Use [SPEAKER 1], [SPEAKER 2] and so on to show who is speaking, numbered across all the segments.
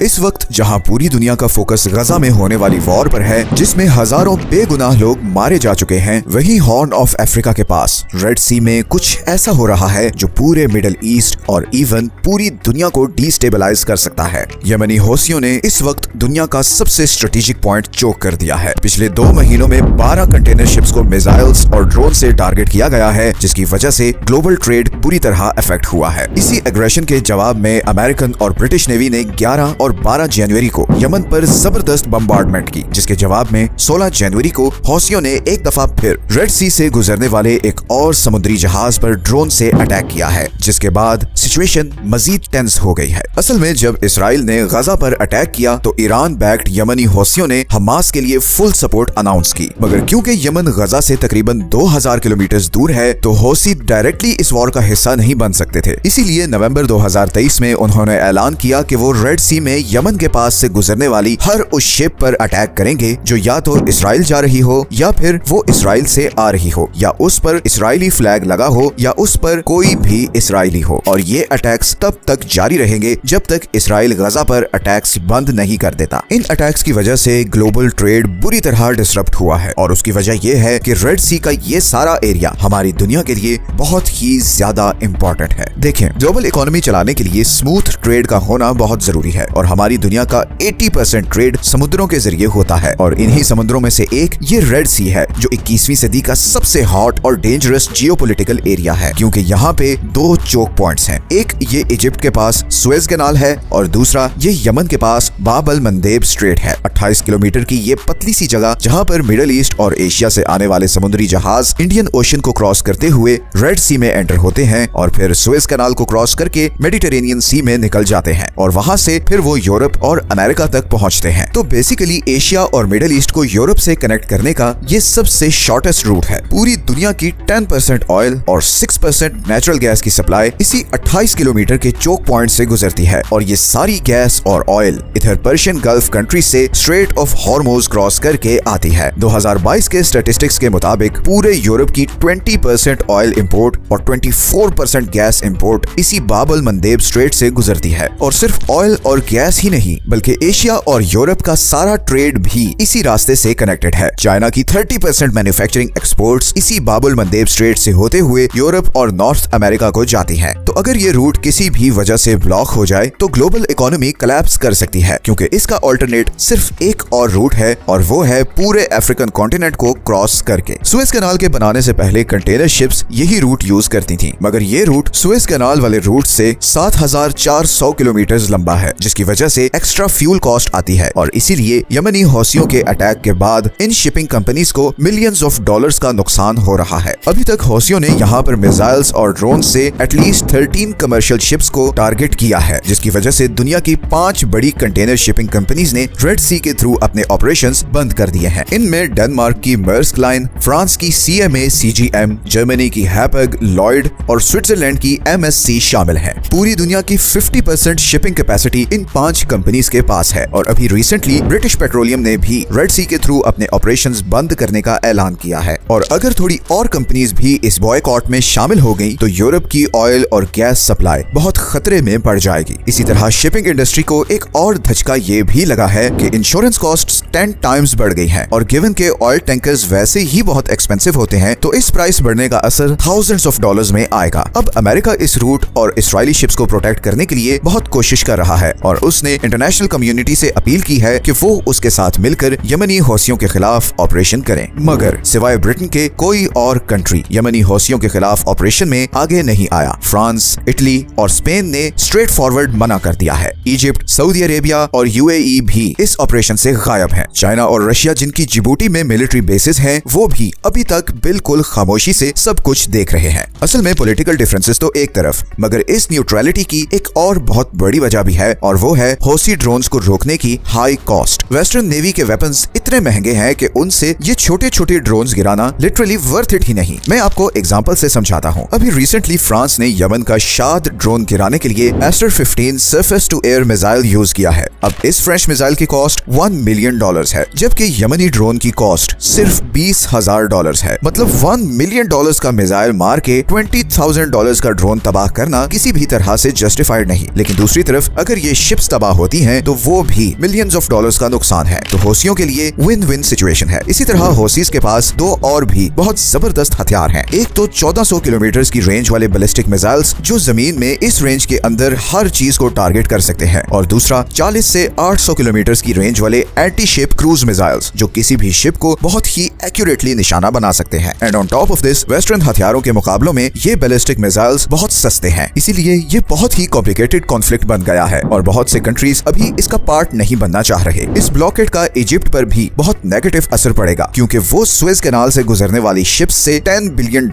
[SPEAKER 1] इस वक्त जहां पूरी दुनिया का फोकस गजा में होने वाली वॉर पर है, जिसमें हजारों बेगुनाह लोग मारे जा चुके हैं, वहीं हॉर्न ऑफ अफ्रीका के पास रेड सी में कुछ ऐसा हो रहा है जो पूरे मिडिल ईस्ट और इवन पूरी दुनिया को डिस्टेबलाइज कर सकता है। यमनी हौसियों ने इस वक्त दुनिया का सबसे स्ट्रेटेजिक पॉइंट चोक कर दिया है। पिछले 2 महीनों में 12 कंटेनर शिप्स को मिसाइल्स और ड्रोन से टारगेट किया गया है, जिसकी वजह से ग्लोबल ट्रेड बुरी तरह अफेक्ट हुआ है। इसी एग्रेशन के जवाब में अमेरिकन और ब्रिटिश नेवी ने 11 और 12 जनवरी को यमन पर जबरदस्त बम्बार्डमेंट की, जिसके जवाब में 16 जनवरी को हौसियों ने एक दफा फिर रेड सी से गुजरने वाले एक और समुद्री जहाज पर ड्रोन से अटैक किया है, जिसके बाद सिचुएशन मजीद टेंस हो गई है। असल में जब इसराइल ने गजा पर अटैक किया तो ईरान बैक्ड यमनी हौसियों ने हमास के लिए फुल सपोर्ट अनाउंस की, मगर क्योंकि यमन गजा से तकरीबन 2000 किलोमीटर दूर है तो हौसी डायरेक्टली इस वॉर का हिस्सा नहीं बन सकते थे। इसीलिए नवंबर 2023 में उन्होंने ऐलान किया कि वो रेड सी में यमन के पास से गुजरने वाली हर उस शिप पर अटैक करेंगे जो या तो इसराइल जा रही हो, या फिर वो इसराइल से आ रही हो, या उस पर इसराइली फ्लैग लगा हो, या उस पर कोई भी इसराइली हो। और ये अटैक्स तब तक जारी रहेंगे जब तक इसराइल गजा पर अटैक्स बंद नहीं कर देता। इन अटैक्स की वजह से ग्लोबल ट्रेड बुरी तरह डिसरप्ट हुआ है, और उसकी वजह यह है कि रेड सी का ये सारा एरिया हमारी दुनिया के लिए बहुत ही ज्यादा इंपॉर्टेंट है। देखें, ग्लोबल इकोनॉमी चलाने के लिए स्मूथ ट्रेड का होना बहुत जरूरी है, और हमारी दुनिया का 80% ट्रेड समुद्रों के जरिए होता है, और इन्हीं समुद्रों में से एक ये रेड सी है, जो 21वीं सदी का सबसे हॉट और डेंजरस जियोपॉलिटिकल एरिया है, क्योंकि यहाँ पे 2 चोक पॉइंट्स हैं। एक ये इजिप्ट के पास सुएज कैनाल है, और दूसरा ये यमन के पास बाब अल मंदेब स्ट्रेट है। 28 किलोमीटर की ये पतली सी जगह जहाँ पर मिडिल ईस्ट और एशिया से आने वाले समुद्री जहाज इंडियन ओशन को क्रॉस करते हुए रेड सी में एंटर होते हैं, और फिर सुएज कैनाल को क्रॉस करके मेडिटेरेनियन सी में निकल जाते हैं, और वहाँ से फिर वो यूरोप और अमेरिका तक पहुँचते हैं। तो बेसिकली एशिया और मिडिल ईस्ट को यूरोप से कनेक्ट करने का ये सबसे शॉर्टेस्ट रूट है। पूरी दुनिया की 10% ऑयल और 6% नेचुरल गैस की सप्लाई इसी 28 किलोमीटर के चोक पॉइंट से गुजरती है, और ये सारी गैस और ऑयल इधर पर्शियन गल्फ कंट्री से स्ट्रेट ऑफ हॉर्मोज क्रॉस करके आती है। 2022 के स्टैटिस्टिक्स के मुताबिक पूरे यूरोप की 20% ऑयल इंपोर्ट और 24% गैस इंपोर्ट इसी बाब अल मंदेब स्ट्रेट से गुजरती है। और सिर्फ ऑयल और गैस ही नहीं, बल्कि एशिया और यूरोप का सारा ट्रेड भी इसी रास्ते से कनेक्टेड है। चाइना की 30% मैन्युफैक्चरिंग एक्सपोर्ट्स इसी बाब अल मंदेब स्ट्रेट से होते हुए यूरोप और नॉर्थ अमेरिका को जाती है। तो अगर ये रूट किसी भी वजह से ब्लॉक हो जाए तो ग्लोबल इकोनॉमी कोलैप्स कर सकती है, क्योंकि इसका ऑल्टरनेट सिर्फ एक और रूट है, और वो है पूरे अफ्रीकन कॉन्टिनेंट को क्रॉस करके। सुएज कैनाल के बनाने से पहले कंटेनर शिप्स यही रूट यूज करती थी, मगर ये रूट सुएज कैनाल वाले रूट से 7400 किलोमीटर लंबा है, जिसकी वजह से एक्स्ट्रा फ्यूल कॉस्ट आती है, और इसीलिए यमनी हौसियों के अटैक के बाद इन शिपिंग कंपनीज को मिलियंस ऑफ डॉलर्स का नुकसान हो रहा है। अभी तक हौसियों ने यहाँ पर मिसाइल्स और ड्रोन से एटलीस्ट 13 कमर्शियल शिप्स को टारगेट किया है, जिसकी वजह से दुनिया की 5 बड़ी कंटेनर शिपिंग कंपनीज ने रेड सी के थ्रू अपने ऑपरेशंस बंद कर दिए हैं। इनमें डेनमार्क की मर्स्क लाइन, फ्रांस की CMA CGM, जर्मनी की हैपग लॉयड और स्विट्जरलैंड की MSC शामिल है। पूरी दुनिया की 50% शिपिंग कैपेसिटी इन 5 कंपनीज के पास है, और अभी रिसेंटली ब्रिटिश पेट्रोलियम ने भी रेड सी के थ्रू अपने ऑपरेशंस बंद करने का ऐलान किया है। और अगर थोड़ी और कंपनीज भी इस बॉयकॉट में शामिल हो गई तो यूरोप की ऑयल और गैस सप्लाई बहुत खतरे में पड़ जाएगी। इसी तरह शिपिंग इंडस्ट्री को एक और धचका ये भी लगा है कि इंश्योरेंस कॉस्ट्स 10 टाइम्स बढ़ गई हैं, और गिवन के ऑयल टैंकर्स वैसे ही बहुत एक्सपेंसिव होते हैं, तो इस प्राइस बढ़ने का असर थाउजेंड्स ऑफ डॉलर्स में आएगा। अब अमेरिका इस रूट और इसराइली शिप्स को प्रोटेक्ट करने के लिए बहुत कोशिश कर रहा है, और उसने इंटरनेशनल कम्युनिटी से अपील की है कि वो उसके साथ मिलकर यमनी हौसियों के खिलाफ ऑपरेशन करें। मगर सिवाय ब्रिटेन के कोई और कंट्री यमनी हौसियों के खिलाफ ऑपरेशन में आगे नहीं आया। फ्रांस, इटली और स्पेन ने स्ट्रेट फॉरवर्ड मना कर दिया है। इजिप्ट, सऊदी अरेबिया और UAE भी इस ऑपरेशन से गायब हैं। चाइना और रशिया, जिनकी जिबूटी में मिलिट्री बेसिस हैं, वो भी अभी तक बिल्कुल खामोशी से सब कुछ देख रहे हैं। असल में पॉलिटिकल डिफरेंसेस तो एक तरफ, मगर इस न्यूट्रलिटी की एक और बहुत बड़ी वजह भी है, और वो है हौसी ड्रोन्स को रोकने की हाई कॉस्ट। वेस्टर्न नेवी के वेपन्स इतने महंगे हैं कि उनसे ये छोटे छोटे ड्रोन्स गिराना लिटरली वर्थ इट ही नहीं। मैं आपको एग्जांपल से समझाता हूँ। अभी रिसेंटली फ्रांस ने यमन का शाद ड्रोन गिराने के लिए Aster 15 surface to air missile use किया है। अब इस फ्रेश मिसाइल की कॉस्ट $1 मिलियन है, जबकि यमनी ड्रोन की कॉस्ट सिर्फ $20,000 है। मतलब $1 मिलियन का मिसाइल मार के $20,000 का ड्रोन तबाह करना किसी भी तरह से जस्टिफाइड नहीं। लेकिन दूसरी तरफ अगर ये शिप्स तबाह होती हैं तो वो भी मिलियंस ऑफ डॉलर्स का नुकसान है। तो हौसियों के लिए विन विन सिचुएशन है। इसी तरह हौसीज के पास दो और भी बहुत जबरदस्त हथियार हैं। एक तो 1400 किलोमीटर की रेंज वाले बैलिस्टिक मिसाइल्स जो जमीन में इस रेंज के अंदर हर चीज को टारगेट कर सकते हैं, और दूसरा 40 से 800 किलोमीटर की रेंज वाले एंटी शिप क्रूज मिसाइल्स जो किसी भी शिप को बहुत ही एक्यूरेटली निशाना बना सकते हैं। And on top of this western हथियारों के मुकाबलों में ये बैलिस्टिक मिसाइल्स बहुत सस्ते हैं, इसीलिए ये बहुत ही कॉम्प्लिकेटेड कॉन्फ्लिक्ट बन गया है और बहुत से कंट्रीज अभी इसका पार्ट नहीं बनना चाह रहे। इस ब्लॉकेड का इजिप्ट पर भी बहुत नेगेटिव असर पड़ेगा, क्योंकि वो स्वेज कैनाल से गुजरने वाली शिप्स से $10 बिलियन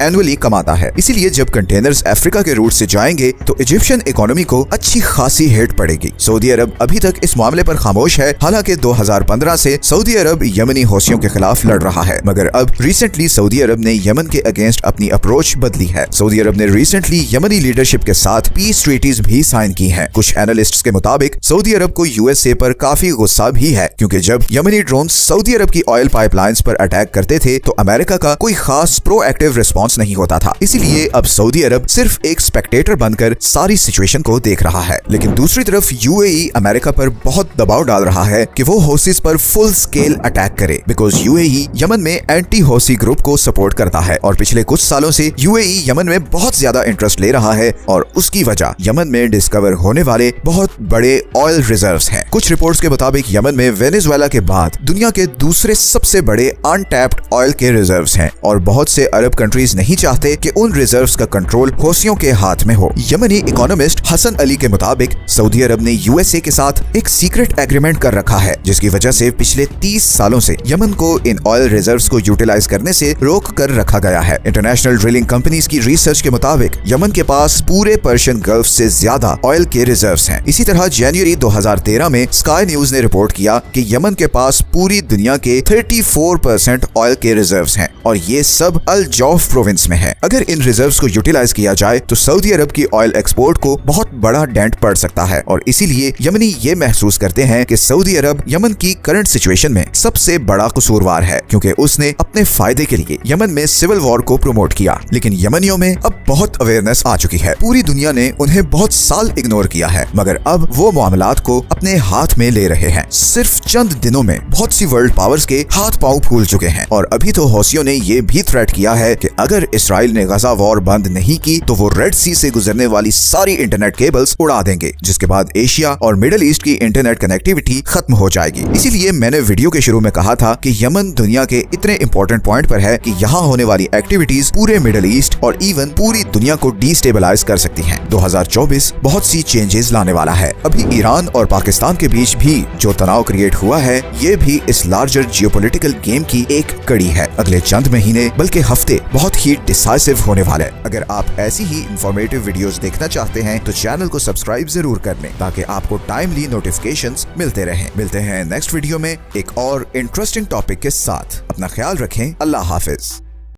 [SPEAKER 1] एनुअली कमाता है। इसीलिए जब कंटेनर्स अफ्रीका के रूट से जाएंगे तो इजिप्शियन इकोनॉमी को अच्छी खासी हिट पड़ेगी। सऊदी अरब अभी तक इस मामले पर खामोश है। हालांकि 2015 से सऊदी अरब यमनी हौसियों के खिलाफ लड़ रहा है, मगर अब रिसेंटली सऊदी अरब ने यमन के अगेंस्ट अपनी अप्रोच बदली है। सऊदी अरब ने रिसेंटली यमनी लीडरशिप के साथ पीस ट्रीटीज भी साइन की हैं। कुछ एनालिस्ट्स के मुताबिक सऊदी अरब को यूएसए पर काफी गुस्सा भी है, क्योंकि जब यमनी ड्रोन सऊदी अरब की ऑयल पाइपलाइंस पर अटैक करते थे तो अमेरिका का कोई खास प्रोएक्टिव रिस्पॉन्स नहीं होता था। इसीलिए अब सऊदी अरब सिर्फ एक स्पेक्टेटर बनकर सारी सिचुएशन को देख रहा है। लेकिन दूसरी तरफ यूएई अमेरिका पर बहुत दबाव डाल रहा है कि वो हौसीज पर फुल स्केल अटैक करे, बिकॉज यूएई यमन में एंटी हौसी ग्रुप को सपोर्ट करता है और पिछले कुछ सालों से यूएई यमन में बहुत ज्यादा इंटरेस्ट ले रहा है और उसकी वजह यमन में डिस्कवर होने वाले बहुत बड़े ऑयल रिजर्व्स हैं। कुछ रिपोर्ट्स के मुताबिक यमन में वेनेजुएला के बाद दुनिया के दूसरे सबसे बड़े अनटैप्ड ऑयल के रिजर्व्स हैं और बहुत से अरब कंट्रीज नहीं चाहते कि उन रिजर्व्स का कंट्रोल हौसियों के हाथ में हो। यमनी इकोनॉमिस्ट हसन अली के मुताबिक सऊदी अरब ने यूएसए के साथ एक सीक्रेट एग्रीमेंट कर रखा है, जिसकी वजह से पिछले 30 सालों से यमन को इन ऑयल रिजर्व्स को यूटिलाइज करने से रोक कर रखा गया है। इंटरनेशनल ड्रिलिंग कंपनीज की रिसर्च के मुताबिक यमन के पास पूरे पर्शियन गल्फ से ज्यादा ऑयल के रिजर्व्स हैं। इसी तरह जनवरी 2013 में स्काई न्यूज ने रिपोर्ट किया कि यमन के पास पूरी दुनिया के 34% ऑयल के रिजर्व्स हैं और ये सब अल जौफ प्रोविंस में है। अगर इन रिजर्व्स को यूटिलाइज किया जाए तो सऊदी अरब की ऑयल एक्सपोर्ट को बहुत बड़ा डेंट पड़ सकता है और इसीलिए यमनी ये महसूस करते हैं कि सऊदी अरब यमन की करंट सिचुएशन में सबसे बड़ा कसूरवार है, क्योंकि उसने अपने फायदे के लिए यमन में सिविल वॉर को प्रमोट किया। लेकिन यमनियों में अब बहुत अवेयरनेस आ चुकी है। पूरी दुनिया ने उन्हें बहुत साल इग्नोर किया है, मगर अब वो मामलात को अपने हाथ में ले रहे हैं। सिर्फ चंद दिनों में बहुत सी वर्ल्ड पावर्स के हाथ पांव फूल चुके हैं और अभी तो हौसियों ने ये भी थ्रेट किया है कि अगर इसराइल ने गजा वॉर बंद नहीं की तो वो रेड सी से गुजरने वाली सारी इंटरनेट केबल्स उड़ा देंगे, जिसके बाद एशिया और मिडिल ईस्ट की इंटरनेट कनेक्टिविटी खत्म हो जाएगी। इसीलिए मैंने वीडियो के शुरू में कहा था कि यमन दुनिया के इतने इंपॉर्टेंट पॉइंट पर है कि यहाँ होने वाली एक्टिविटीज पूरे मिडिल ईस्ट और इवन पूरी दुनिया को डिस्टेबलाइज कर सकती हैं। 2024 बहुत सी चेंजेस लाने वाला है। अभी ईरान और पाकिस्तान के बीच भी जो तनाव क्रिएट हुआ है, ये भी इस लार्जर जियोपॉलिटिकल गेम की एक कड़ी है। अगले चंद महीने बल्कि हफ्ते बहुत ही डिसाइसिव होने वाले। अगर आप ऐसी ही इंफॉर्मेटिव वीडियोस देखना चाहते हैं तो चैनल को सब्सक्राइब जरूर कर लें ताकि आपको टाइमली नोटिफिकेशंस मिलते रहें। मिलते हैं नेक्स्ट वीडियो में एक और इंटरेस्टिंग टॉपिक के साथ। अपना ख्याल रखें। अल्लाह हाफिज।